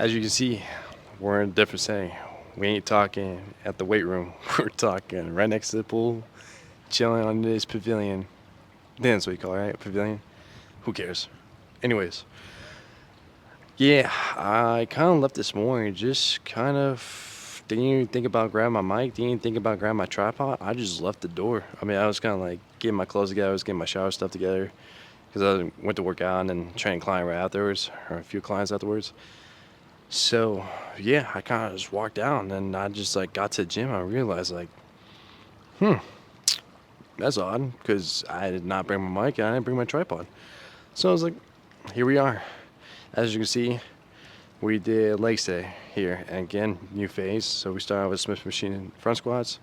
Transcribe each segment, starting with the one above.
As you can see, we're in a different setting. We ain't talking at the weight room. We're talking right next to the pool, chilling on this pavilion. That's what you call it, right? Pavilion? Who cares? Anyways, yeah, I kind of left this morning. Just kind of didn't even think about grabbing my mic. Didn't even think about grabbing my tripod. I just left the door. I mean, I was kind of like getting my clothes together. I was getting my shower stuff together because I went to work out and then trained a client right afterwards, or a few clients afterwards. So yeah, I kind of just walked out and I just like got to the gym. I realized like, hmm, that's odd because I did not bring my mic and I didn't bring my tripod. So I was like, here we are. As you can see, we did legs day here, and again, new phase. So we started with Smith machine front squats.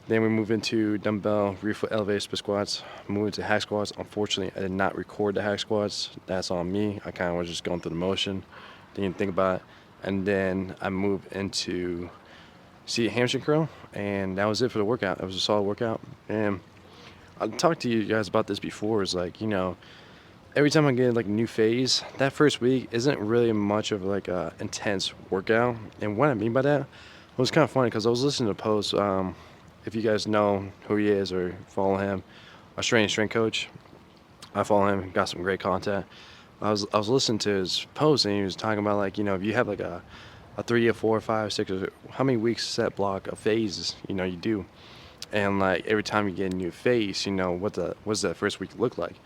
Then we move into dumbbell rear foot elevated split squats. Move into hack squats. Unfortunately, I did not record the hack squats. That's on me. I kind of was just going through the motion. Didn't even think about it. And then I moved into seated hamstring curl, and that was it for the workout. It was a solid workout. And I talked to you guys about this before. It's like, every time I get like a new phase, that first week isn't really much of like a intense workout. And what I mean by that was kind of funny because I was listening to a post. If you guys know who he is or follow him, Australian strength coach. I follow him. Got some great content. I was listening to his post and he was talking about like if you have like a 3 or 4 or 5 6 or how many weeks set block of phases you do, and like every time you get a new phase, what's that first week look like.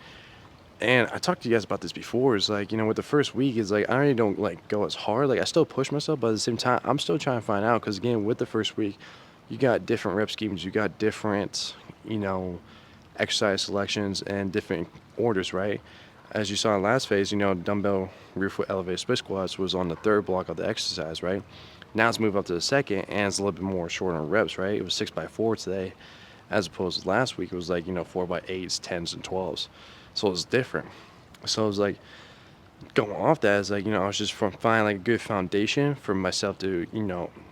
And I talked to you guys about this before. Is like, with the first week, is like I already don't like go as hard. Like I still push myself, but at the same time, I'm still trying to find out. Because again, with the first week, you got different rep schemes, you got different, exercise selections and different orders, right? As you saw in last phase, dumbbell rear foot elevated split squats was on the third block of the exercise, right? Now it's moved up to the second, and it's a little bit more short on reps, right? It was 6x4 today, as opposed to last week. It was like 4x8s, 10s, and 12s. So it's different. So it was like going off that is like I was just from finding like a good foundation for myself to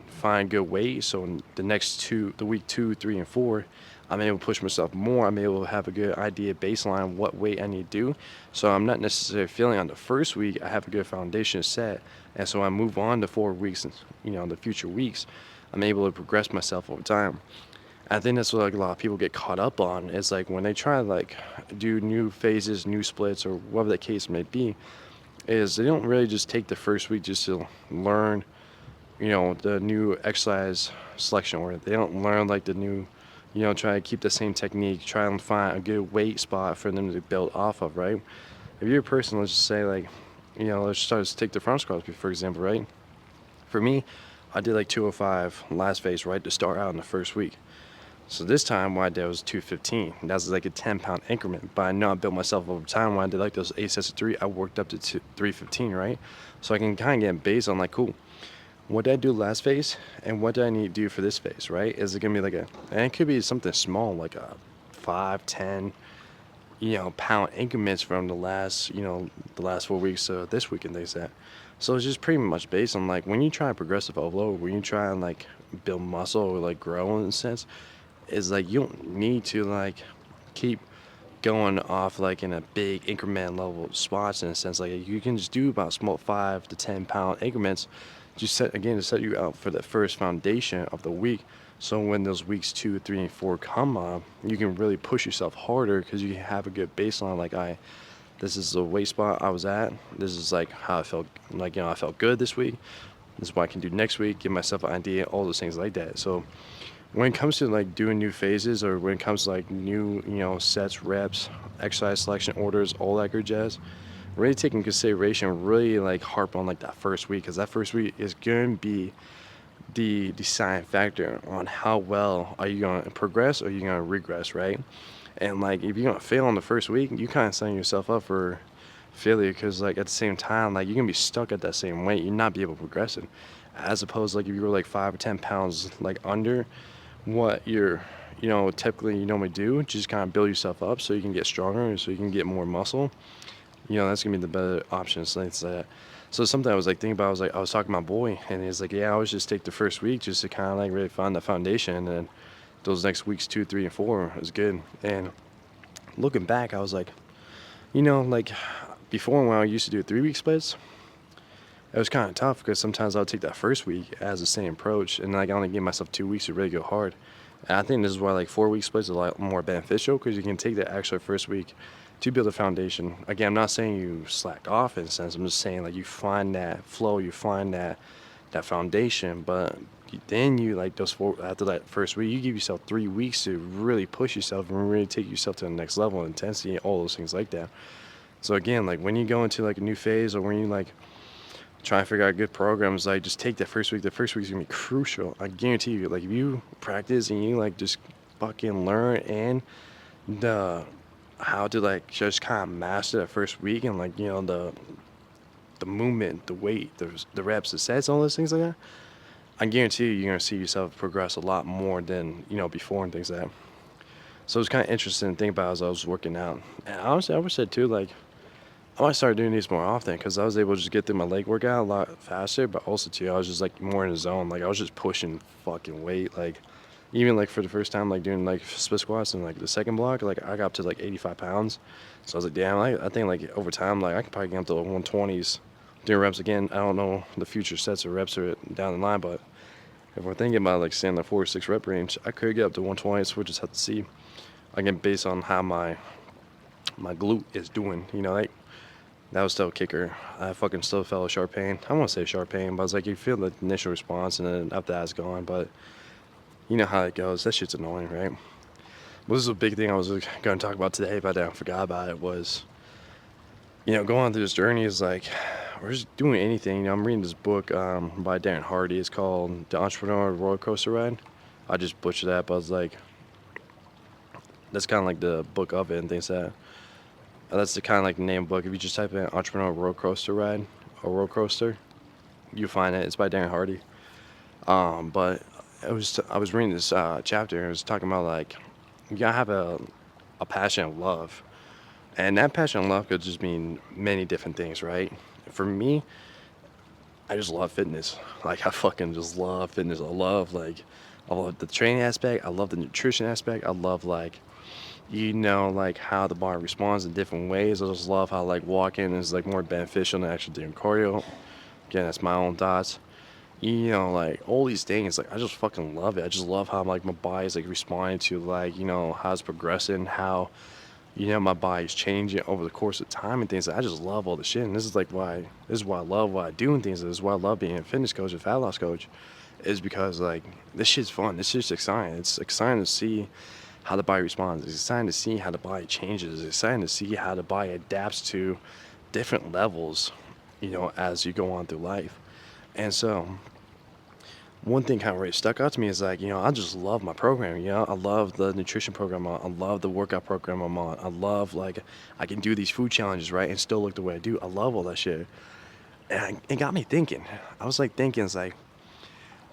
find good weight. So in the week 2, 3, and 4, I'm able to push myself more. I'm able to have a good idea baseline what weight I need to do. So I'm not necessarily feeling on the first week I have a good foundation set, and so I move on to 4 weeks and the future weeks, I'm able to progress myself over time. I think that's what like a lot of people get caught up on. Is like when they try to like do new phases, new splits, or whatever the case may be, is they don't really just take the first week just to learn, the new exercise selection order. They don't learn like the new, try to keep the same technique, try and find a good weight spot for them to build off of, right? If you're a person, let's just say like, let's start to take the front squats for example, right? For me, I did like 205 last phase, right, to start out in the first week. So this time what I did was 215. That's like a 10-pound increment. But I know I built myself over time. When I did like those 8 sets of 3, I worked up to 315, right? So I can kind of get based on like, cool, what did I do last phase and what do I need to do for this phase, right? Is it going to be like and it could be something small like a 5, 10, pound increments from the last 4 weeks to this week and things like that. So it's just pretty much based on like when you try progressive overload, when you try and like build muscle or like grow in a sense, is like you don't need to like keep going off like in a big increment level spots in a sense. Like you can just do about small 5 to 10 pound increments, just to set you out for the first foundation of the week. So when those weeks 2, 3, and 4 come up, you can really push yourself harder because you have a good baseline. Like this is the weight spot I was at. This is like how I felt. Like I felt good this week. This is what I can do next week. Give myself an idea. All those things like that. So when it comes to like doing new phases or when it comes to like new sets, reps, exercise selection orders, all that good jazz, really take in consideration, really like harp on like that first week, because that first week is going to be the deciding factor on how well are you going to progress or are you going to regress, right? And like if you're going to fail in the first week, you kind of setting yourself up for failure, because like at the same time, like you're going to be stuck at that same weight, you're not be able to progress it, as opposed to like if you were like 5 or 10 pounds like under what you're typically you normally do, just kind of build yourself up so you can get stronger and so you can get more muscle. That's gonna be the better option. So it's that. So something I was like thinking about, I was talking to my boy and he's like, yeah, I always just take the first week just to kind of like really find the foundation, and then those next weeks 2, 3, and 4 is good. And looking back, I was like, like before when I used to do 3-week splits, it was kind of tough because sometimes I'll take that first week as the same approach, and like I only give myself 2 weeks to really go hard. And I think this is why like 4 week splits is a lot more beneficial because you can take the extra first week to build a foundation. Again, I'm not saying you slack off in a sense. I'm just saying like you find that flow, you find that foundation, but then you like those four after that first week, you give yourself 3 weeks to really push yourself and really take yourself to the next level of intensity, all those things like that. So again, like when you go into like a new phase or when you like try and figure out good programs, like just take that first week. The first week is gonna be crucial. I guarantee you. Like if you practice and you like just fucking learn and the how to like just kind of master that first week and like the movement, the weight, the reps, the sets, all those things like that. I guarantee you, you're gonna see yourself progress a lot more than before and things like that. So it's kind of interesting to think about as I was working out. And honestly, I would say too, like I might start doing these more often because I was able to just get through my leg workout a lot faster. But also too, I was just like more in the zone. Like I was just pushing fucking weight. Like even like for the first time, like doing like split squats and like the second block, like I got up to like 85 pounds. So I was like, damn, I think like over time, like I could probably get up to 120s doing reps again. I don't know the future sets of reps are down the line, but if we're thinking about like staying in the 4 or 6 rep range, I could get up to 120s. We'll just have to see again based on how my glute is doing. Like that was still a kicker. I fucking still felt a sharp pain. I won't say sharp pain, but it's like you feel the initial response and then after that it's gone. But you know how it goes. That shit's annoying, right? Well, this is a big thing I was going to talk about today, but I forgot about it. Was going through this journey is like we're just doing anything. I'm reading this book by Darren Hardy. It's called The Entrepreneur Roller Coaster Ride. I just butchered that, but I was like, that's kind of like the book of it and things that. That's the kind of like the name of the book. If you just type in Entrepreneur Roller Coaster Ride or Roller Coaster, you find it. It's by Darren Hardy. But I was reading this chapter and it was talking about like you gotta have a passion of love, and that passion of love could just mean many different things, right? For me, I just love fitness. Like I fucking just love fitness. I love the training aspect. I love the nutrition aspect. I love like like how the body responds in different ways. I just love how like walking is like more beneficial than actually doing cardio. Again, that's my own thoughts. Like all these things, like I just fucking love it. I just love how like my body's like responding to like, how it's progressing, how, my body's changing over the course of time and things. I just love all the shit. And this is why I love what I do and things. This is why I love being a fitness coach, a fat loss coach, is because like this shit's fun. This shit's exciting. It's exciting to see how the body responds. It's exciting to see how the body changes. It's exciting to see how the body adapts to different levels, as you go on through life. And so one thing kind of really stuck out to me is like, I just love my program. I love the nutrition program I'm on. I love the workout program I'm on. I love like I can do these food challenges, right, and still look the way I do. I love all that shit. And it got me thinking. I was like thinking, it's like,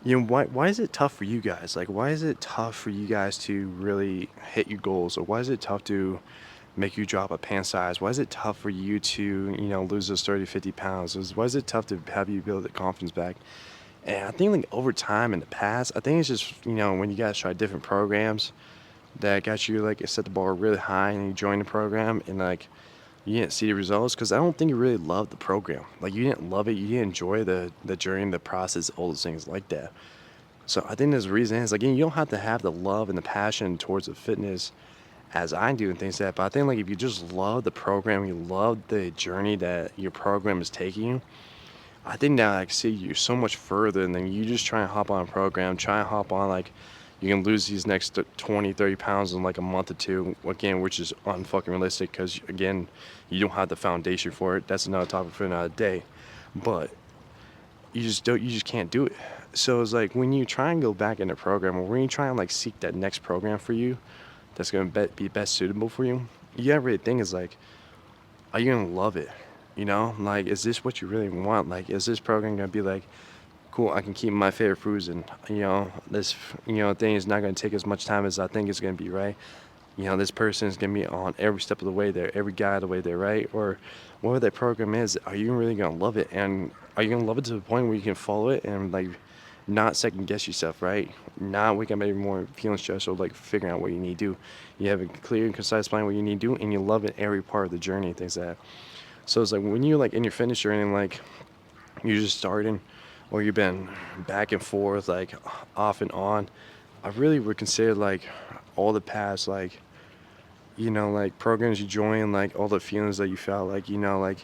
why is it tough for you guys? Like, why is it tough for you guys to really hit your goals? Or why is it tough to make you drop a pant size? Why is it tough for you to, lose those 30, 50 pounds? Why is it tough to have you build the confidence back? And I think like over time in the past, I think it's just, when you guys try different programs that got you like set the bar really high and you join the program and like you didn't see the results because I don't think you really loved the program. Like you didn't love it, you didn't enjoy the journey, the process, all those things like that. So I think there's a reason is again, you don't have to have the love and the passion towards the fitness as I do and things like that. But I think like if you just love the program, you love the journey that your program is taking you, I think that I see you so much further than you just try and hop on a program, try and hop on like you can lose these next 20, 30 pounds in like a month or two, again, which is unfucking realistic because again, you don't have the foundation for it. That's another topic for another day. But you just can't do it. So it's like when you try and go back in a program or when you try and like seek that next program for you that's going to be best suitable for you, you gotta really think is like, are you gonna love it? Like, is this what you really want? Like, is this program gonna be like, cool, I can keep my favorite foods and, this, thing is not gonna take as much time as I think it's gonna be, right? This person is gonna be on every step of the way there, every guide of the way there, right? Or whatever that program is, are you really gonna love it? And are you gonna love it to the point where you can follow it and like not second guess yourself, right? Not wake up every morning feeling stressed or like figuring out what you need to do. You have a clear and concise plan what you need to do, and you love it every part of the journey and things like that. So it's like when you like in your fitness journey, like you're just starting, or you've been back and forth, like off and on, I really would consider like all the past, like, like programs you joined, like all the feelings that you felt, like, like,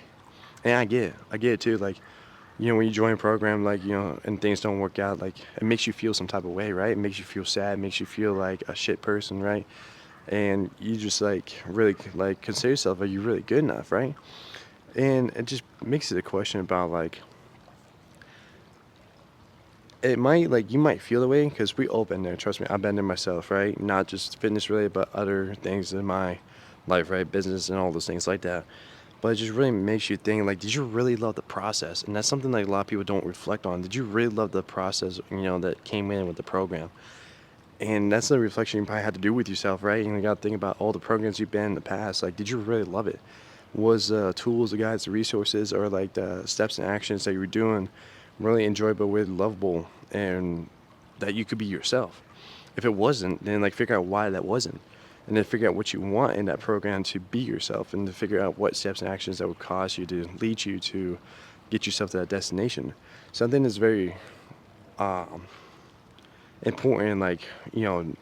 and I get it too. Like, when you join a program, like, and things don't work out, like, it makes you feel some type of way, right? It makes you feel sad, makes you feel like a shit person, right? And you just like really like consider yourself, are you really good enough, right? And it just makes it a question about like, it might, like, you might feel the way because we all been there. Trust me, I've been there myself, right? Not just fitness related, but other things in my life, right? Business and all those things like that. But it just really makes you think, like, did you really love the process? And that's something like a lot of people don't reflect on. Did you really love the process, that came in with the program? And that's the reflection you probably had to do with yourself, right? And you got to think about all the programs you've been in the past. Like, did you really love it? Was tools, the guides, the resources, or like the steps and actions that you were doing really enjoyable, really lovable, and that you could be yourself? If it wasn't, then like figure out why that wasn't, and then figure out what you want in that program to be yourself, and to figure out what steps and actions that would cause you to lead you to get yourself to that destination. Something that's very um, important, like,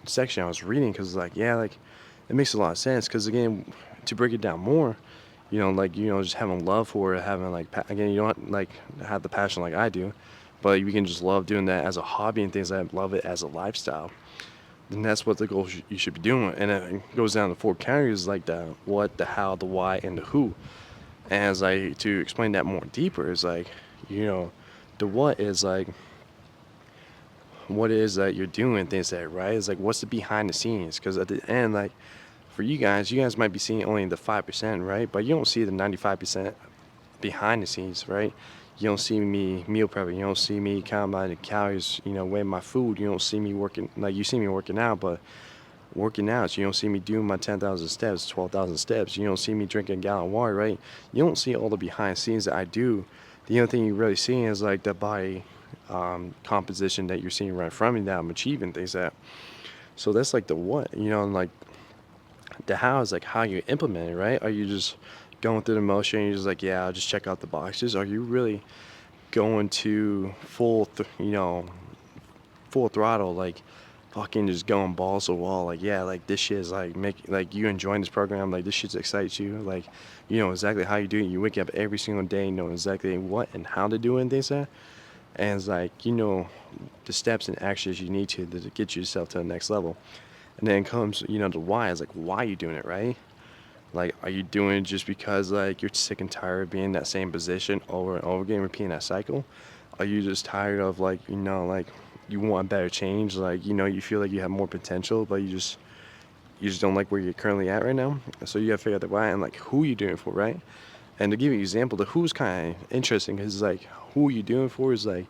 section I was reading, because like, yeah, like, it makes a lot of sense, because again, to break it down more, like, just having love for it, having like again, you don't like have the passion like I do, but you can just love doing that as a hobby and things like that, love it as a lifestyle. Then that's what the goal you should be doing. And it goes down to four categories, like the what, the how, the why, and the who. And as I to explain that more deeper is like, you know the what is like what it is that you're doing, things that, right? It's like, what's the behind the scenes? Because at the end, like, for you guys might be seeing only the 5%, right? But you don't see the 95% behind the scenes, right? You don't see me meal prepping. You don't see me counting my calories, weighing my food. You don't see me working, like, you see me working out, but working out, so you don't see me doing my 10,000 steps, 12,000 steps. You don't see me drinking a gallon of water, right? You don't see all the behind the scenes that I do. The only thing you really see is like the body composition that you're seeing right in front of me that I'm achieving things at. So that's like the what, and like the how is like how you implement it, right? Are you just going through the motion and you're just like, yeah, I'll just check out the boxes? Are you really going to full throttle, like fucking just going balls to the wall, like, yeah, like this shit is like make like you enjoying this program, like this shit excites you, like you know exactly how you do it. You wake up every single day knowing exactly what and how to do it and things like that. And it's like, the steps and actions you need to get yourself to the next level. And then comes, the why. Is like, why are you doing it, right? Like, are you doing it just because like you're sick and tired of being in that same position over and over again, repeating that cycle? Are you just tired of like, like you want better change, like, you feel like you have more potential, but you just don't like where you're currently at right now? So you gotta figure out the why and like who you doing it for, right? And to give you an example, the who's kind of interesting because like who are you doing for is like,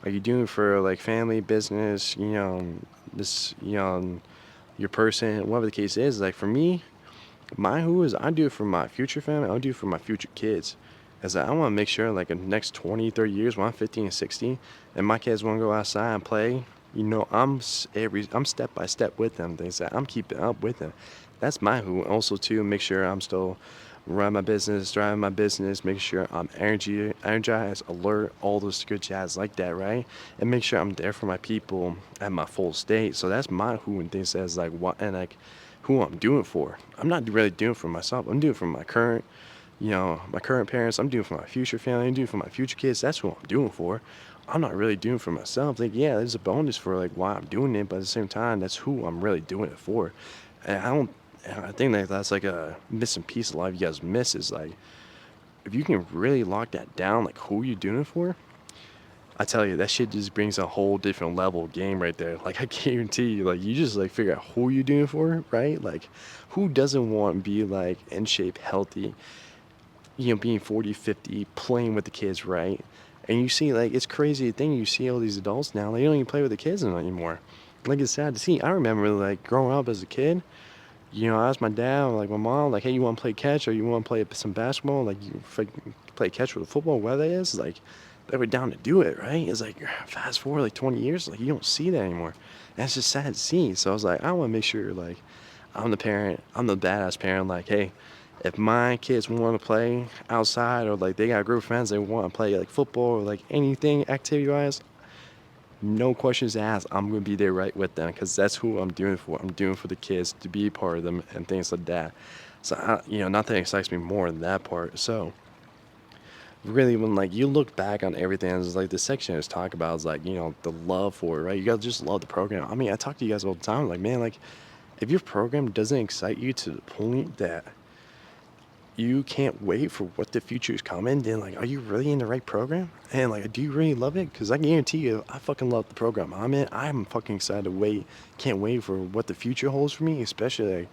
are you doing for like family, business, this, your person, whatever the case is. Like for me, my who is I do it for my future family, I'll do it for my future kids. As I want to make sure like in the next 20, 30 years when I'm 15 and 16 and my kids want to go outside and play, I'm step by step with them. Things that I'm keeping up with them. That's my who. Also to make sure I'm still run my business, driving my business, make sure I'm energized, alert, all those good jazz like that, right? And make sure I'm there for my people at my full state. So that's my who and things as like what and like who I'm doing it for. I'm not really doing it for myself. I'm doing it for my current parents. I'm doing it for my future family. I'm doing it for my future kids. That's who I'm doing it for. I'm not really doing it for myself. Like, yeah, there's a bonus for like why I'm doing it, but at the same time, that's who I'm really doing it for. And I think that that's like a missing piece of life you guys miss is like, if you can really lock that down, like who you're doing it for, I tell you, that shit just brings a whole different level of game right there. Like, I guarantee you, like, you just like figure out who you're doing it for, right? Like, who doesn't want to be like in shape, healthy, being 40, 50, playing with the kids, right? And you see, like, it's crazy thing. You see all these adults now, they don't even play with the kids anymore. Like, it's sad to see. I remember, like, growing up as a kid, I asked my dad, like my mom, like, hey, you want to play catch or you want to play some basketball? Like, you play catch with a football, whatever that is. Like, they were down to do it, right? It's like, fast forward like 20 years, like, you don't see that anymore. And it's just sad to see. So I was like, I want to make sure, like, I'm the parent, I'm the badass parent. Like, hey, If my kids want to play outside or like they got a group of friends they want to play like football or like anything activity wise, no questions asked. I'm gonna be there right with them because that's who I'm doing for. I'm doing for the kids to be a part of them and things like that. So nothing excites me more than that part. So really, when like you look back on everything, it's like the section is talk about is like the love for it, right? You gotta just love the program. I mean, I talk to you guys all the time. Like, man, like if your program doesn't excite you to the point that you can't wait for what the future is coming, then like, are you really in the right program? And like, do you really love it? Because I guarantee you, I fucking love the program I'm in. I'm fucking excited to wait. Can't wait for what the future holds for me, especially like,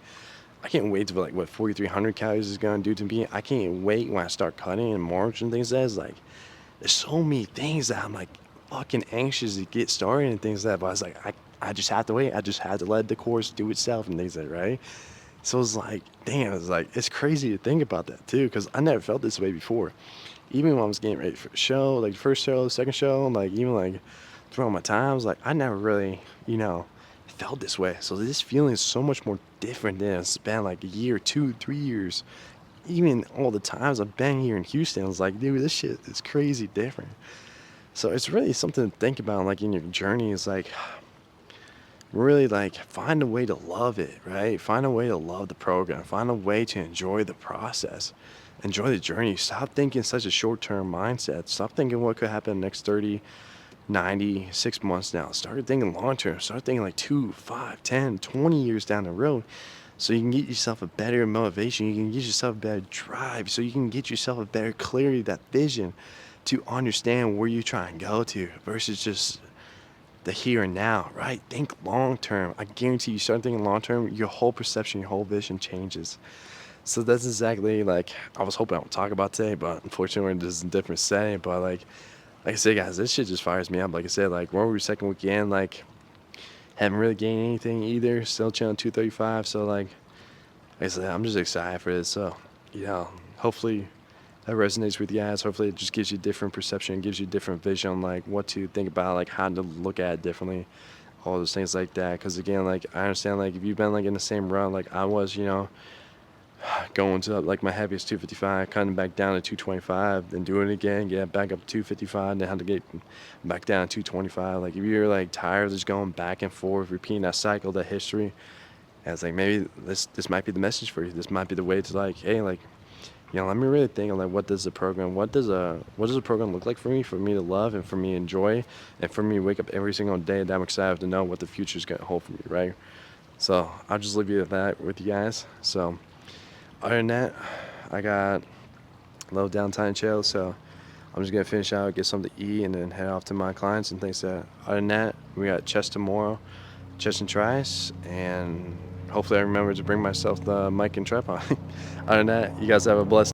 I can't wait to like what 4,300 calories is gonna do to me. I can't wait when I start cutting in March and things like that. It's like, there's so many things that I'm like fucking anxious to get started and things like that. But I was like, I just have to wait. I just had to let the course do itself and things like that, right? So it's like, damn, it's like, it's crazy to think about that too, because I never felt this way before. Even when I was getting ready for the show, like the first show, second show, like even like throughout my times, like I never really, felt this way. So this feeling is so much more different than it's been like a year, 2, 3 years. Even all the times I've been here in Houston, I was like, dude, this shit is crazy different. So it's really something to think about, like in your journey. Is like really like find a way to love it, right? Find a way to love the program. Find a way to enjoy the process. Enjoy the journey. Stop thinking such a short-term mindset. Stop thinking what could happen in the next 30, 90, 6 months now. Start thinking long term. Start thinking like 2, 5, 10, 20 years down the road. So you can get yourself a better motivation. You can get yourself a better drive. So you can get yourself a better clarity, that vision to understand where you're trying to go to versus just the here and now, right? Think long term. I guarantee you start thinking long term, your whole perception, your whole vision changes. So that's exactly like I was hoping I would talk about today, but unfortunately we're in just a different setting. But like I said, guys, this shit just fires me up. Like I said, like World War second weekend, like haven't really gained anything either. Still chilling 235. So like I said, I'm just excited for this. So hopefully that resonates with you guys. Hopefully it just gives you a different perception, gives you a different vision on like what to think about, like how to look at it differently, all those things like that. Because again, like I understand, like if you've been like in the same run like I was, going to like my heaviest 255, cutting back down to 225, then doing it again, get back up to 255, then have to get back down to 225. Like if you're like tired of just going back and forth, repeating that cycle, that history, and it's like maybe this might be the message for you. This might be the way to like, hey, like let me really think of like what does a program look like for me to love and for me to enjoy and for me to wake up every single day that I'm excited to know what the future's gonna hold for me, right? So I'll just leave you at that with you guys. So other than that, I got a little downtime chill, so I'm just gonna finish out, get something to eat, and then head off to my clients and things like that. Other than that, we got chest tomorrow, chest and tries, and hopefully I remember to bring myself the mic and tripod. Other than that, you guys have a blessed